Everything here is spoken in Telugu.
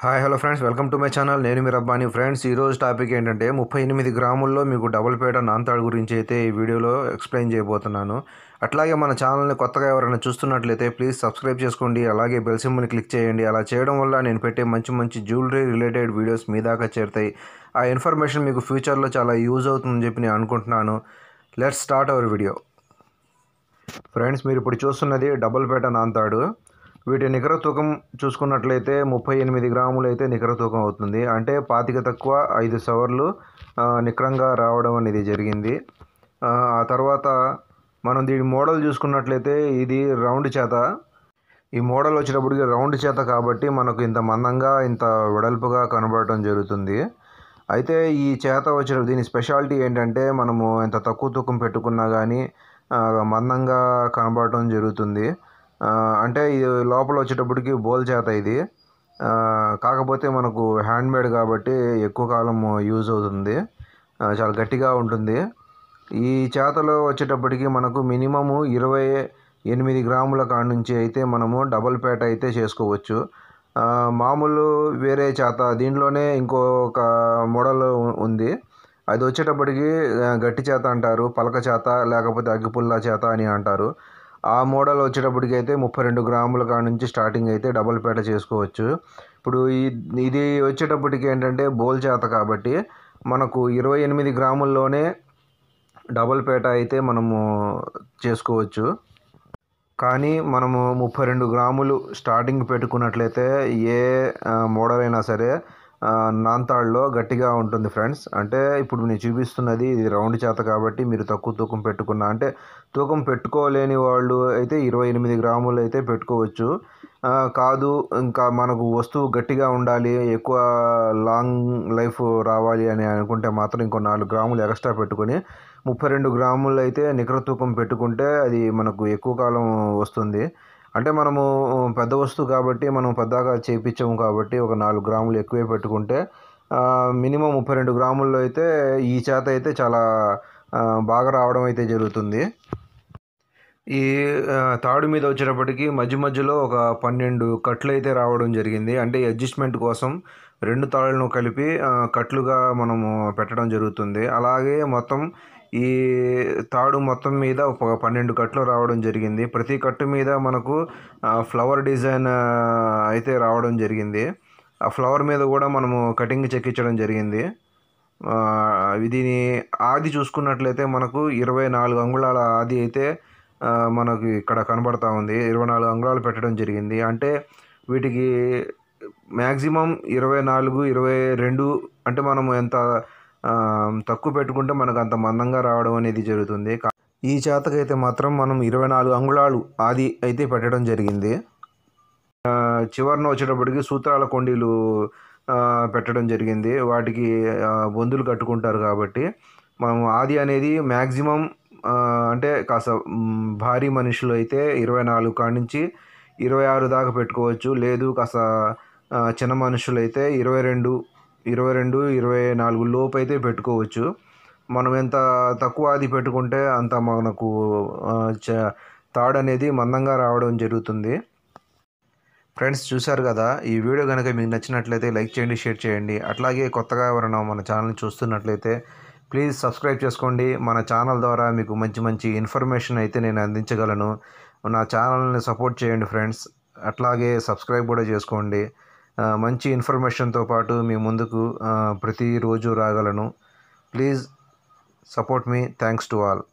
Hi hello friends, welcome to my channel. నేను మీ రబ్బాని. ఫ్రెండ్స్, ఈరోజు టాపిక్ ఏంటంటే 38 గ్రాముల్లో మీకు డబుల్ పేట నాన్తాడు గురించి అయితే ఈ వీడియోలో ఎక్స్ప్లెయిన్ చేయబోతున్నాను. అట్లాగే మన ఛానల్ని కొత్తగా ఎవరైనా చూస్తున్నట్లయితే ప్లీజ్ సబ్స్క్రైబ్ చేసుకోండి. అలాగే బెల్ సింబల్ని క్లిక్ చేయండి. అలా చేయడం వల్ల నేను పెట్టే మంచి మంచి జ్యువెలరీ రిలేటెడ్ వీడియోస్ మీ దాకా చేరుతాయి. ఆ ఇన్ఫర్మేషన్ మీకు ఫ్యూచర్లో చాలా యూజ్ అవుతుందని చెప్పి నేను అనుకుంటున్నాను. Let's start our video. Friends, మీరు ఇప్పుడు చూస్తున్నది డబుల్ పేట నాన్తాడు. వీటి నికర తూకం చూసుకున్నట్లయితే 38 గ్రాములు అయితే నికర తూకం అవుతుంది. అంటే 25 తక్కువ 5 సవర్లు నికరంగా రావడం అనేది జరిగింది. ఆ తర్వాత మనం దీని మోడల్ చూసుకున్నట్లయితే ఇది రౌండ్ చేత. ఈ మోడల్ వచ్చేటప్పటికి రౌండ్ చేత కాబట్టి మనకు ఇంత మందంగా ఇంత వెడల్పుగా కనబడటం జరుగుతుంది. అయితే ఈ చేత వచ్చిన దీని స్పెషాలిటీ ఏంటంటే మనము ఎంత తక్కువ తూకం పెట్టుకున్నా కానీ మందంగా కనబడటం జరుగుతుంది. అంటే ఇది లోపల వచ్చేటప్పటికి బోల్ చేత ఇది. కాకపోతే మనకు హ్యాండ్మేడ్ కాబట్టి ఎక్కువ కాలం యూజ్ అవుతుంది. చాలా గట్టిగా ఉంటుంది. ఈ చేతలో వచ్చేటప్పటికి మనకు మినిమము 28 గ్రాముల కాడ నుంచి అయితే మనము డబల్ పేట అయితే చేసుకోవచ్చు. మామూలు వేరే చేత దీంట్లోనే ఇంకొక మోడల్ ఉంది. అది వచ్చేటప్పటికి గట్టి చేత అంటారు, పలక చేత, లేకపోతే అగ్గిపుల్ల చేత అని అంటారు. ఆ మోడల్ వచ్చేటప్పటికి అయితే 32 గ్రాముల కాడ నుంచి స్టార్టింగ్ అయితే డబల్ పేట చేసుకోవచ్చు. ఇప్పుడు ఇది వచ్చేటప్పటికి ఏంటంటే బోల్ చేత కాబట్టి మనకు 28 గ్రాముల్లోనే డబల్ పేట అయితే మనము చేసుకోవచ్చు. కానీ మనము 32 గ్రాములు స్టార్టింగ్ పెట్టుకున్నట్లయితే ఏ మోడల్ అయినా సరే నాన్తాడులో గట్టిగా ఉంటుంది ఫ్రెండ్స్. అంటే ఇప్పుడు నేను చూపిస్తున్నది ఇది రౌండ్ చేత కాబట్టి మీరు తక్కువ తూకం పెట్టుకున్నా అంటే తూకం పెట్టుకోలేని వాళ్ళు అయితే 28 గ్రాములు అయితే పెట్టుకోవచ్చు. కాదు ఇంకా మనకు వస్తువు గట్టిగా ఉండాలి, ఎక్కువ లాంగ్ లైఫ్ రావాలి అని అనుకుంటే మాత్రం ఇంకో 4 గ్రాములు ఎక్స్ట్రా పెట్టుకొని 32 గ్రాములు అయితే నికర తూకం పెట్టుకుంటే అది మనకు ఎక్కువ కాలం వస్తుంది. అంటే మనము పెద్ద వస్తువు కాబట్టి మనం పెద్దగా చేయించాము కాబట్టి ఒక 4 గ్రాములు ఎక్కువే పెట్టుకుంటే మినిమం 32 గ్రాముల్లో అయితే ఈ చేత అయితే చాలా బాగా రావడం అయితే జరుగుతుంది. ఈ తాడు మీద వచ్చేటప్పటికి మధ్యలో ఒక 12 కట్లు అయితే రావడం జరిగింది. అంటే అడ్జస్ట్మెంట్ కోసం 2 తాళ్ళను కలిపి కట్లుగా మనము పెట్టడం జరుగుతుంది. అలాగే మొత్తం ఈ తాడు మొత్తం మీద ఒక 12 కట్లు రావడం జరిగింది. ప్రతి కట్టు మీద మనకు ఫ్లవర్ డిజైన్ అయితే రావడం జరిగింది. ఆ ఫ్లవర్ మీద కూడా మనము కటింగ్ చెక్కించడం జరిగింది. దీని ఆది చూసుకున్నట్లయితే మనకు 24 అంగుళాల ఆది అయితే మనకు ఇక్కడ కనబడతా ఉంది. 24 అంగుళాలు పెట్టడం జరిగింది. అంటే వీటికి మ్యాక్సిమం 24, 22 అంటే మనము ఎంత తక్కువ పెట్టుకుంటే మనకు అంత మందంగా రావడం అనేది జరుగుతుంది. ఈ చేతకైతే మాత్రం మనం 24 అంగుళాలు ఆది అయితే పెట్టడం జరిగింది. చివరన వచ్చేటప్పటికి సూత్రాల కొండీలు పెట్టడం జరిగింది. వాటికి బొందులు కట్టుకుంటారు కాబట్టి మనం ఆది అనేది మ్యాక్సిమం అంటే కాస్త భారీ మనుషులు అయితే 24 కాడ నుంచి 26 దాకా పెట్టుకోవచ్చు. లేదు కాస్త చిన్న మనుషులు అయితే 22, 24 లోపు అయితే పెట్టుకోవచ్చు. మనం ఎంత తక్కువ ఆది పెట్టుకుంటే అంత మనకు తాడు అనేది మందంగా రావడం జరుగుతుంది. ఫ్రెండ్స్, చూశారు కదా. ఈ వీడియో కనుక మీకు నచ్చినట్లయితే లైక్ చేయండి, షేర్ చేయండి. అట్లాగే కొత్తగా ఎవరైనా మన ఛానల్ని చూస్తున్నట్లయితే ప్లీజ్ సబ్స్క్రైబ్ చేసుకోండి. మన ఛానల్ ద్వారా మీకు మంచి మంచి ఇన్ఫర్మేషన్ అయితే నేను అందించగలను. నా ఛానల్ని సపోర్ట్ చేయండి ఫ్రెండ్స్. అట్లాగే సబ్స్క్రైబ్ కూడా చేసుకోండి. మంచి ఇన్ఫర్మేషన్తో పాటు మీ ముందుకు ప్రతిరోజు రాగలను. Please support me. Thanks to all.